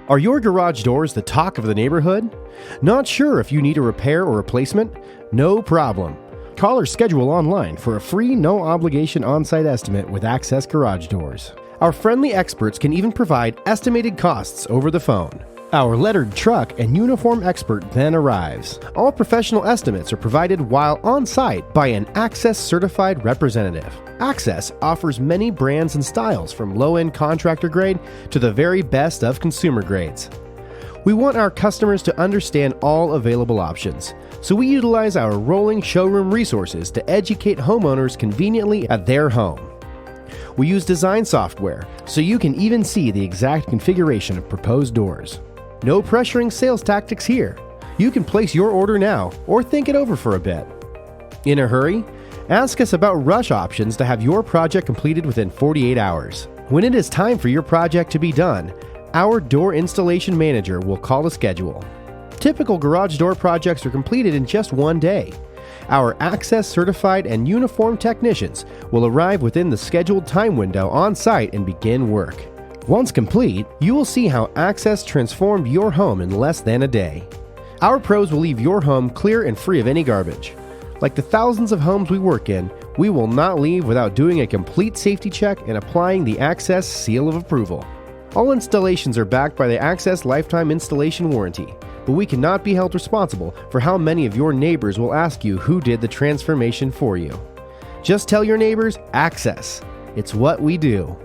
Are your garage doors the talk of the neighborhood? Not sure if you need a repair or replacement? No problem. Call or schedule online for a free, no-obligation on-site estimate with Access Garage Doors. Our friendly experts can even provide estimated costs over the phone. Our lettered truck and uniform expert then arrives. All professional estimates are provided while on-site by an Access certified representative. Access offers many brands and styles from low-end contractor grade to the very best of consumer grades. We want our customers to understand all available options, so we utilize our rolling showroom resources to educate homeowners conveniently at their home. We use design software, so you can even see the exact configuration of proposed doors. No pressuring sales tactics here. You can place your order now or think it over for a bit. In a hurry? Ask us about rush options to have your project completed within 48 hours. When it is time for your project to be done, our door installation manager will call a schedule. Typical garage door projects are completed in just one day. Our Access certified and uniformed technicians will arrive within the scheduled time window on site and begin work. Once complete, you will see how Access transformed your home in less than a day. Our pros will leave your home clear and free of any garbage. Like the thousands of homes we work in, we will not leave without doing a complete safety check and applying the Access seal of approval. All installations are backed by the Access Lifetime Installation Warranty, but we cannot be held responsible for how many of your neighbors will ask you who did the transformation for you. Just tell your neighbors, Access. It's what we do.